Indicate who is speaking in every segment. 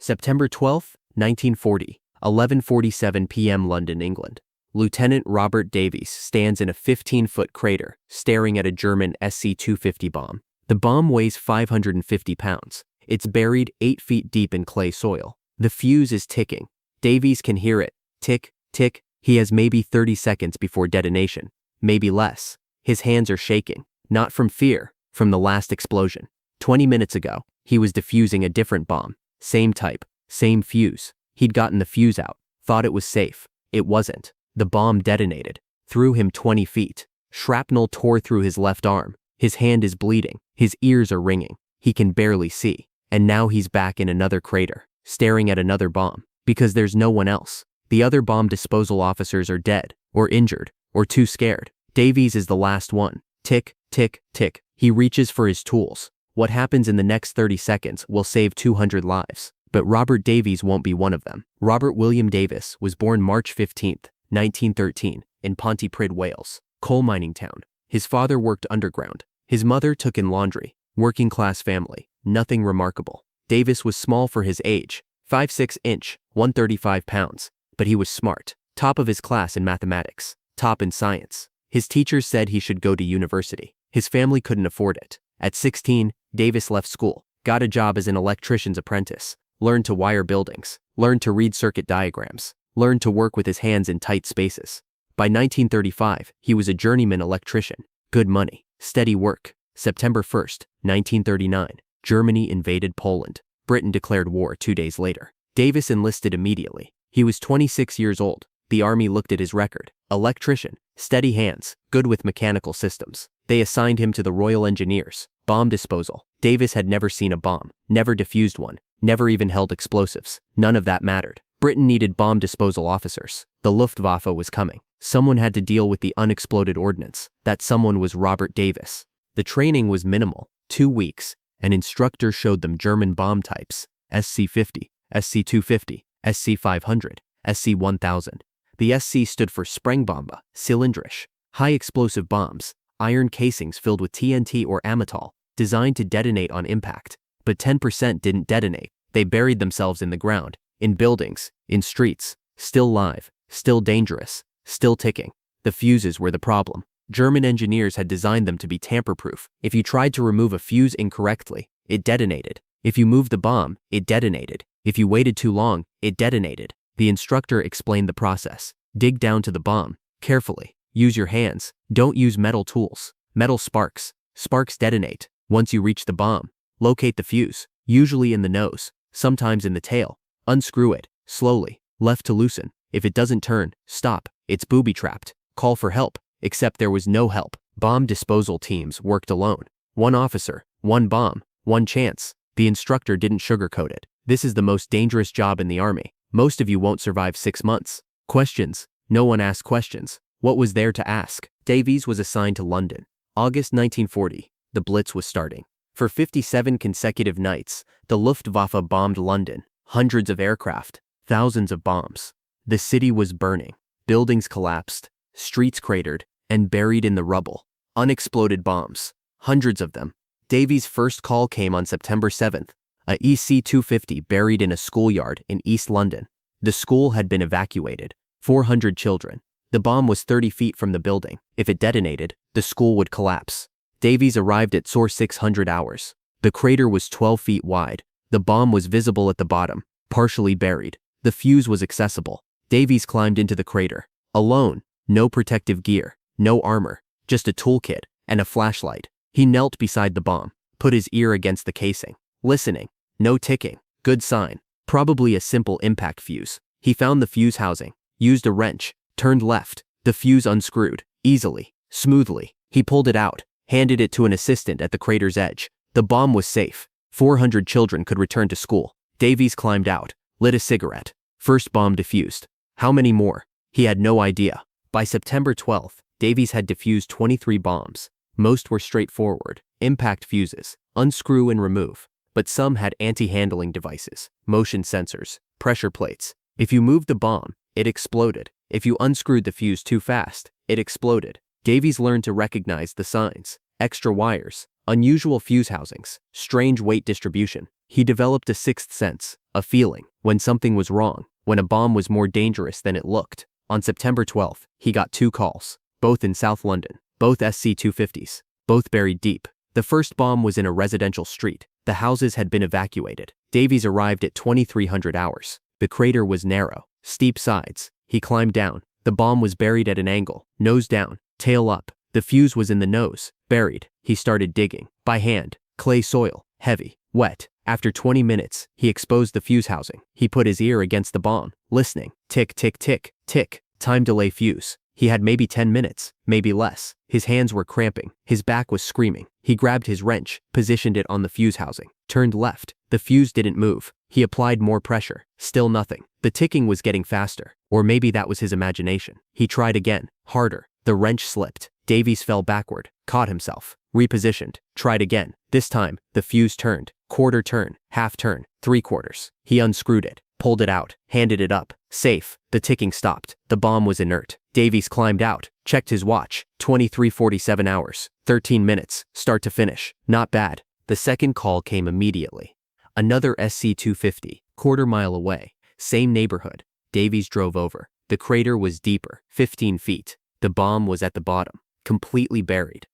Speaker 1: September 12, 1940, 11:47 p.m. London, England. Lieutenant Robert Davies stands in a 15-foot crater, staring at a German SC250 bomb. The bomb weighs 550 pounds. It's buried 8 feet deep in clay soil. The fuse is ticking. Davies can hear it. Tick, tick. He has maybe 30 seconds before detonation. Maybe less. His hands are shaking. Not from fear, from the last explosion. 20 minutes ago, he was defusing a different bomb. Same type, same fuse. He'd gotten the fuse out, thought it was safe. It wasn't. The bomb detonated. Threw him 20 feet. Shrapnel tore through his left arm. His hand is bleeding. His ears are ringing. He can barely see. And now he's back in another crater, staring at another bomb. Because there's no one else. The other bomb disposal officers are dead, or injured, or too scared. Davies is the last one. Tick, tick, tick. He reaches for his tools. What happens in the next 30 seconds will save 200 lives. But Robert Davies won't be one of them. Robert William Davies was born March 15, 1913, in Pontypridd, Wales, coal mining town. His father worked underground. His mother took in laundry. Working class family. Nothing remarkable. Davies was small for his age, 5'6" inch, 135 pounds. But he was smart. Top of his class in mathematics. Top in science. His teachers said he should go to university. His family couldn't afford it. At 16, Davies left school, got a job as an electrician's apprentice, learned to wire buildings, learned to read circuit diagrams, learned to work with his hands in tight spaces. By 1935, he was a journeyman electrician. Good money, steady work. September 1, 1939, Germany invaded Poland. Britain declared war 2 days later. Davies enlisted immediately. He was 26 years old. The army looked at his record. Electrician, steady hands, good with mechanical systems. They assigned him to the Royal Engineers. Bomb disposal. Davies had never seen a bomb, never defused one, never even held explosives. None of that mattered. Britain needed bomb disposal officers. The Luftwaffe was coming. Someone had to deal with the unexploded ordnance. That someone was Robert Davies. The training was minimal. 2 weeks. An instructor showed them German bomb types. SC50, SC250, SC500, SC1000. The SC stood for Sprengbombe, cylindrisch, high explosive bombs, iron casings filled with TNT or Amatol, designed to detonate on impact. But 10% didn't detonate. They buried themselves in the ground, in buildings, in streets, still live, still dangerous, still ticking. The fuses were the problem. German engineers had designed them to be tamper-proof. If you tried to remove a fuse incorrectly, it detonated. If you moved the bomb, it detonated. If you waited too long, it detonated. The instructor explained the process. Dig down to the bomb, carefully. Use your hands. Don't use metal tools. Metal sparks. Sparks detonate. Once you reach the bomb, locate the fuse, usually in the nose, sometimes in the tail. Unscrew it, slowly, left to loosen. If it doesn't turn, stop. It's booby-trapped. Call for help. Except there was no help. Bomb disposal teams worked alone. One officer, one bomb, one chance. The instructor didn't sugarcoat it. This is the most dangerous job in the army. Most of you won't survive 6 months. Questions. No one asked questions. What was there to ask? Davies was assigned to London. August 1940. The Blitz was starting. For 57 consecutive nights, the Luftwaffe bombed London. Hundreds of aircraft. Thousands of bombs. The city was burning. Buildings collapsed. Streets cratered. And buried in the rubble. Unexploded bombs. Hundreds of them. Davies' first call came on September 7th. A SC250 buried in a schoolyard in East London. The school had been evacuated. 400 children. The bomb was 30 feet from the building. If it detonated, the school would collapse. Davies arrived at SOR 600 hours. The crater was 12 feet wide. The bomb was visible at the bottom, partially buried. The fuse was accessible. Davies climbed into the crater. Alone, no protective gear, no armor, just a toolkit and a flashlight. He knelt beside the bomb, put his ear against the casing. Listening. No ticking. Good sign. Probably a simple impact fuse. He found the fuse housing, used a wrench, turned left. The fuse unscrewed, easily, smoothly. He pulled it out, handed it to an assistant at the crater's edge. The bomb was safe. 400 children could return to school. Davies climbed out, lit a cigarette. First bomb defused. How many more? He had no idea. By September 12th, Davies had defused 23 bombs. Most were straightforward, impact fuses, unscrew and remove. But some had anti-handling devices, motion sensors, pressure plates. If you moved the bomb, it exploded. If you unscrewed the fuse too fast, it exploded. Davies learned to recognize the signs: extra wires, unusual fuse housings, strange weight distribution. He developed a sixth sense, a feeling, when something was wrong, when a bomb was more dangerous than it looked. On September 12th, he got 2 calls, both in South London, both SC250s, both buried deep. The first bomb was in a residential street. The houses had been evacuated. Davies arrived at 2300 hours. The crater was narrow, steep sides. He climbed down. The bomb was buried at an angle, nose down, tail up. The fuse was in the nose, buried. He started digging. By hand, clay soil, heavy, wet. After 20 minutes, he exposed the fuse housing. He put his ear against the bomb, listening. Tick, tick, tick, tick. Time delay fuse. He had maybe 10 minutes, maybe less. His hands were cramping. His back was screaming. He grabbed his wrench, positioned it on the fuse housing, turned left. The fuse didn't move. He applied more pressure. Still nothing. The ticking was getting faster. Or maybe that was his imagination. He tried again, harder. The wrench slipped. Davies fell backward, caught himself, repositioned, tried again. This time, the fuse turned. Quarter turn, half turn, 3/4. He unscrewed it, pulled it out, handed it up. Safe. The ticking stopped. The bomb was inert. Davies climbed out, checked his watch. 23:47 hours, 13 minutes, start to finish. Not bad. The second call came immediately. Another SC250, quarter-mile away. Same neighborhood. Davies drove over. The crater was deeper, 15 feet. The bomb was at the bottom, completely buried.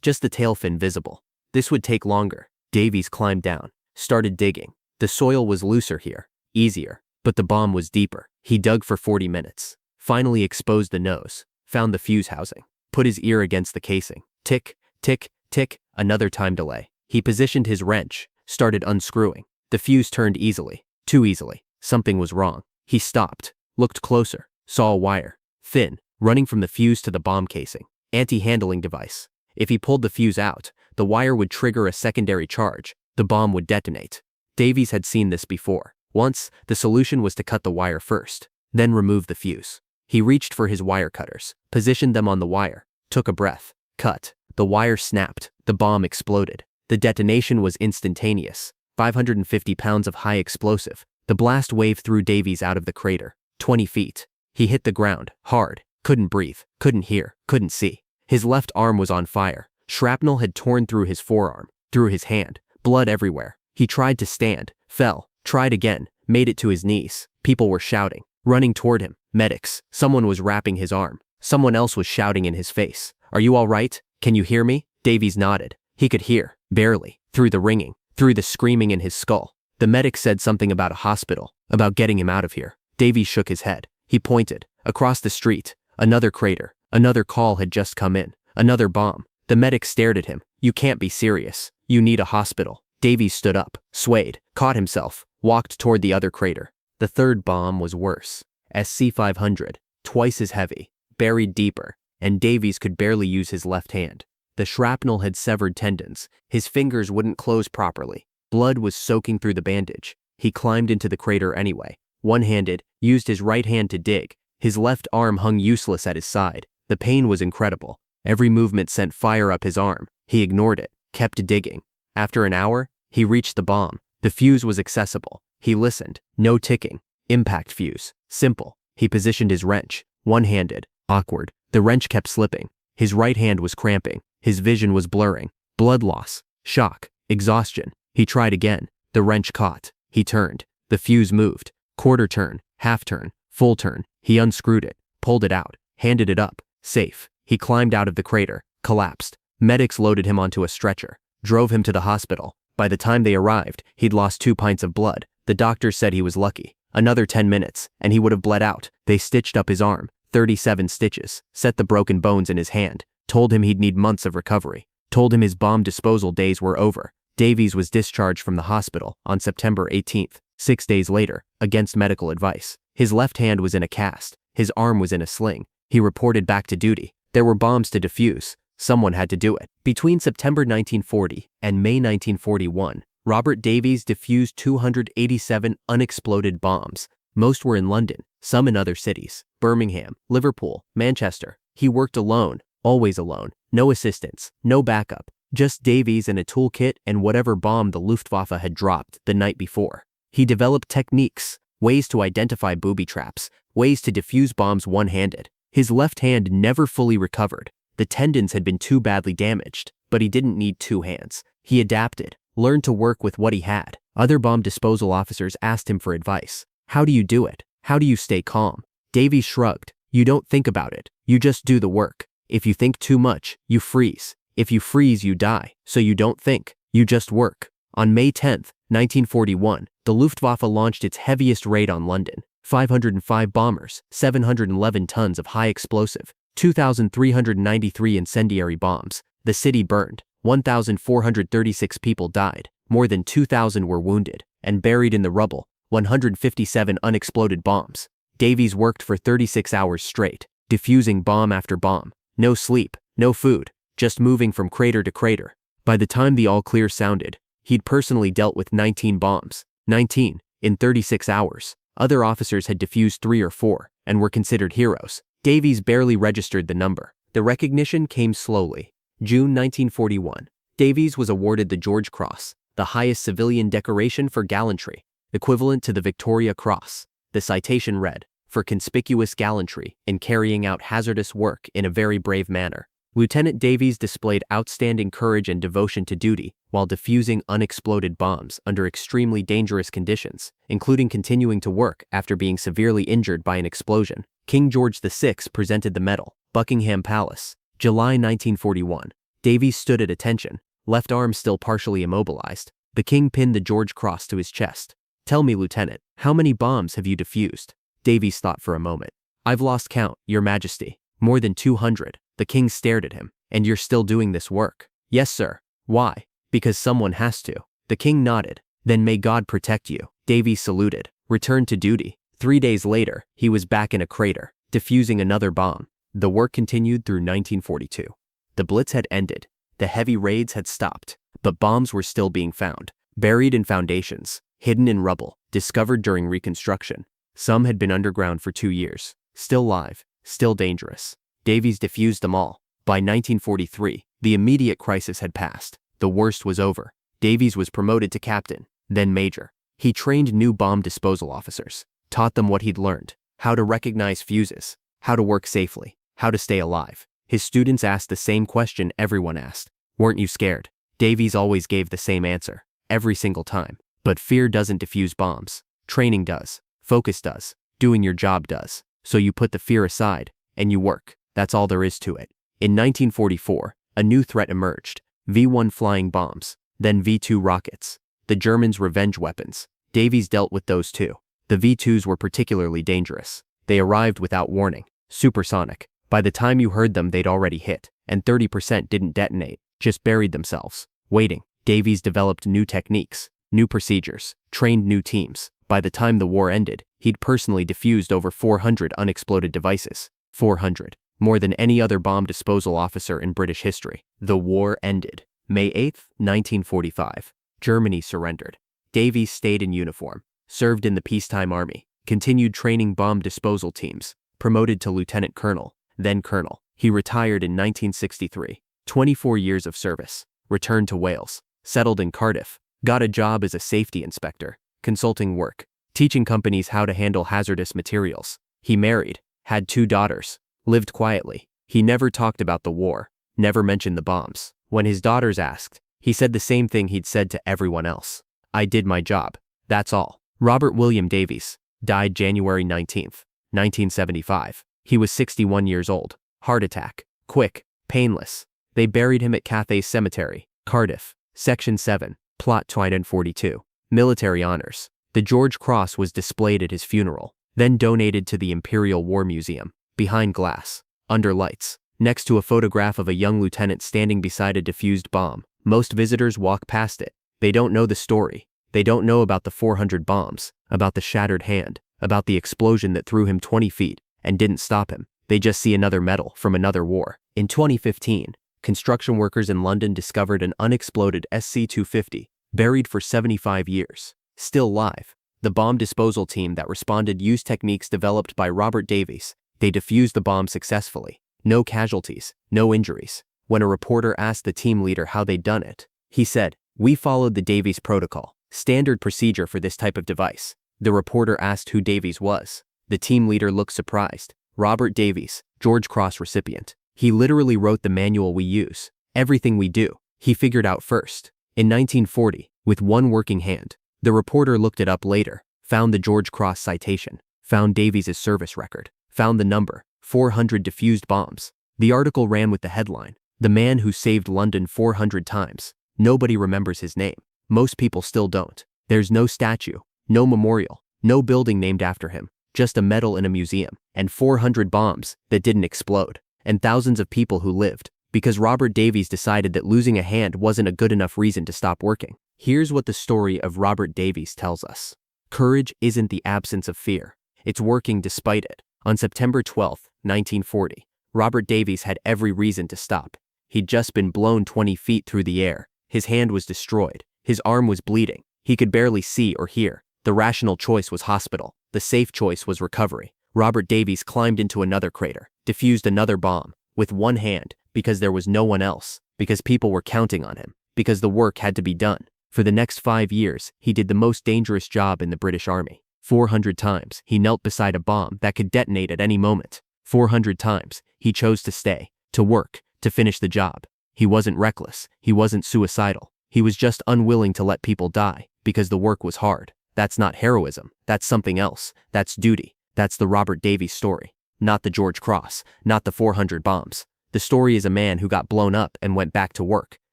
Speaker 1: Just the tail fin visible. This would take longer. Davies climbed down, started digging. The soil was looser here, easier, but the bomb was deeper. He dug for 40 minutes, finally exposed the nose, found the fuse housing, put his ear against the casing. Tick, tick, tick, another time delay. He positioned his wrench, started unscrewing. The fuse turned easily, too easily. Something was wrong. He stopped, looked closer, saw a wire, thin, running from the fuse to the bomb casing. Anti-handling device. If he pulled the fuse out, the wire would trigger a secondary charge. The bomb would detonate. Davies had seen this before. Once, the solution was to cut the wire first, then remove the fuse. He reached for his wire cutters, positioned them on the wire, took a breath, cut. The wire snapped. The bomb exploded. The detonation was instantaneous. 550 pounds of high explosive. The blast wave threw Davies out of the crater, 20 feet. He hit the ground, hard, couldn't breathe, couldn't hear, couldn't see. His left arm was on fire. Shrapnel had torn through his forearm, through his hand, blood everywhere. He tried to stand, fell, tried again, made it to his knees. People were shouting, running toward him. Medics. Someone was wrapping his arm. Someone else was shouting in his face. "Are you all right? Can you hear me?" Davies nodded. He could hear, barely, through the ringing, through the screaming in his skull. The medic said something about a hospital, about getting him out of here. Davies shook his head. He pointed. Across the street. Another crater. Another call had just come in. Another bomb. The medic stared at him. "You can't be serious. You need a hospital." Davies stood up, swayed, caught himself, walked toward the other crater. The third bomb was worse. SC500, twice as heavy, buried deeper, and Davies could barely use his left hand. The shrapnel had severed tendons. His fingers wouldn't close properly. Blood was soaking through the bandage. He climbed into the crater anyway. One-handed, used his right hand to dig. His left arm hung useless at his side. The pain was incredible. Every movement sent fire up his arm. He ignored it, kept digging. After an hour, he reached the bomb. The fuse was accessible. He listened. No ticking. Impact fuse. Simple. He positioned his wrench. One-handed. Awkward. The wrench kept slipping. His right hand was cramping. His vision was blurring. Blood loss. Shock. Exhaustion. He tried again. The wrench caught. He turned. The fuse moved. Quarter turn. Half turn. Full turn. He unscrewed it. Pulled it out. Handed it up. Safe. He climbed out of the crater. Collapsed. Medics loaded him onto a stretcher. Drove him to the hospital. By the time they arrived, he'd lost 2 pints of blood. The doctors said he was lucky. Another 10 minutes, and he would have bled out. They stitched up his arm. 37 stitches. Set the broken bones in his hand. Told him he'd need months of recovery. Told him his bomb disposal days were over. Davies was discharged from the hospital on September 18th, 6 days later, against medical advice. His left hand was in a cast. His arm was in a sling. He reported back to duty. There were bombs to defuse. Someone had to do it. Between September 1940 and May 1941, Robert Davies defused 287 unexploded bombs. Most were in London, some in other cities, Birmingham, Liverpool, Manchester. He worked alone, always alone, no assistance, no backup, just Davies and a toolkit and whatever bomb the Luftwaffe had dropped the night before. He developed techniques, ways to identify booby traps, ways to defuse bombs one-handed. His left hand never fully recovered. The tendons had been too badly damaged, but he didn't need 2 hands. He adapted, learned to work with what he had, Other bomb disposal officers asked him for advice. How do you do it? How do you stay calm? Davies shrugged. You don't think about it. You just do the work. If you think too much, you freeze. If you freeze, you die. So you don't think. You just work. On May 10, 1941, the Luftwaffe launched its heaviest raid on London. 505 bombers, 711 tons of high explosive, 2,393 incendiary bombs. The city burned. 1,436 people died. More than 2,000 were wounded. And buried in the rubble, 157 unexploded bombs. Davies worked for 36 hours straight, defusing bomb after bomb. No sleep, no food, just moving from crater to crater. By the time the all-clear sounded, he'd personally dealt with 19 bombs. 19, in 36 hours. Other officers had defused 3 or 4, and were considered heroes. Davies barely registered the number. The recognition came slowly. June 1941. Davies was awarded the George Cross, the highest civilian decoration for gallantry, equivalent to the Victoria Cross. The citation read, "For conspicuous gallantry in carrying out hazardous work in a very brave manner." Lieutenant Davies displayed outstanding courage and devotion to duty while defusing unexploded bombs under extremely dangerous conditions, including continuing to work after being severely injured by an explosion. King George VI presented the medal. Buckingham Palace, July 1941. Davies stood at attention, left arm still partially immobilized. The king pinned the George Cross to his chest. "Tell me, Lieutenant, how many bombs have you defused?" Davies thought for a moment. "I've lost count, Your Majesty. More than 200. The king stared at him. "And you're still doing this work?" "Yes, sir." "Why?" "Because someone has to." The king nodded. "Then may God protect you." Davies saluted, returned to duty. 3 days later, he was back in a crater, defusing another bomb. The work continued through 1942. The Blitz had ended. The heavy raids had stopped. But bombs were still being found, buried in foundations, hidden in rubble, discovered during reconstruction. Some had been underground for 2 years. Still live, still dangerous. Davies defused them all. By 1943, the immediate crisis had passed. The worst was over. Davies was promoted to captain, then major. He trained new bomb disposal officers, taught them what he'd learned, how to recognize fuses, how to work safely, how to stay alive. His students asked the same question everyone asked. Weren't you scared? Davies always gave the same answer, every single time. But fear doesn't defuse bombs. Training does. Focus does. Doing your job does. So you put the fear aside, and you work. That's all there is to it. In 1944, a new threat emerged. V-1 flying bombs, then V-2 rockets. The Germans' revenge weapons. Davies dealt with those too. The V-2s were particularly dangerous. They arrived without warning. Supersonic. By the time you heard them, they'd already hit, and 30% didn't detonate, just buried themselves, waiting. Davies developed new techniques, new procedures, trained new teams. By the time the war ended, he'd personally defused over 400 unexploded devices. 400. More than any other bomb disposal officer in British history. The war ended. May 8, 1945. Germany surrendered. Davies stayed in uniform, served in the peacetime army, continued training bomb disposal teams, promoted to lieutenant colonel, then colonel. He retired in 1963. 24 years of service. Returned to Wales. Settled in Cardiff. Got a job as a safety inspector. Consulting work. Teaching companies how to handle hazardous materials. He married. Had 2 daughters. Lived quietly. He never talked about the war. Never mentioned the bombs. When his daughters asked, he said the same thing he'd said to everyone else. "I did my job. That's all." Robert William Davies died January 19, 1975. He was 61 years old. Heart attack. Quick. Painless. They buried him at Cathay Cemetery, Cardiff. Section 7. Plot 242. Military honors. The George Cross was displayed at his funeral, then donated to the Imperial War Museum. Behind glass. Under lights. Next to a photograph of a young lieutenant standing beside a defused bomb. Most visitors walk past it. They don't know the story. They don't know about the 400 bombs, about the shattered hand, about the explosion that threw him 20 feet and didn't stop him. They just see another medal from another war. In 2015, construction workers in London discovered an unexploded SC250, buried for 75 years. Still live. The bomb disposal team that responded used techniques developed by Robert Davies. They defused the bomb successfully. No casualties, no injuries. When a reporter asked the team leader how they'd done it, he said, "We followed the Davies protocol, standard procedure for this type of device." The reporter asked who Davies was. The team leader looked surprised. "Robert Davies, George Cross recipient. He literally wrote the manual we use. Everything we do, he figured out first." In 1940, with one working hand, The reporter looked it up later, found the George Cross citation, found Davies' service record, found the number, 400 defused bombs. The article ran with the headline, "The man who saved London 400 times. Nobody remembers his name. Most people still don't. There's no statue, no memorial, no building named after him, just a medal in a museum, and 400 bombs that didn't explode, and thousands of people who lived, because Robert Davies decided that losing a hand wasn't a good enough reason to stop working." Here's what the story of Robert Davies tells us. Courage isn't the absence of fear. It's working despite it. On September 12, 1940, Robert Davies had every reason to stop. He'd just been blown 20 feet through the air. His hand was destroyed. His arm was bleeding. He could barely see or hear. The rational choice was hospital. The safe choice was recovery. Robert Davies climbed into another crater, defused another bomb, with one hand, because there was no one else, because people were counting on him, because the work had to be done. For the next 5 years, he did the most dangerous job in the British Army. 400 times, he knelt beside a bomb that could detonate at any moment. 400 times, he chose to stay, to work, to finish the job. He wasn't reckless. He wasn't suicidal. He was just unwilling to let people die, because the work was hard. That's not heroism. That's something else. That's duty. That's the Robert Davies story. Not the George Cross, not the 400 bombs. The story is a man who got blown up and went back to work,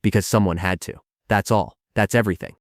Speaker 1: because someone had to. That's all. That's everything.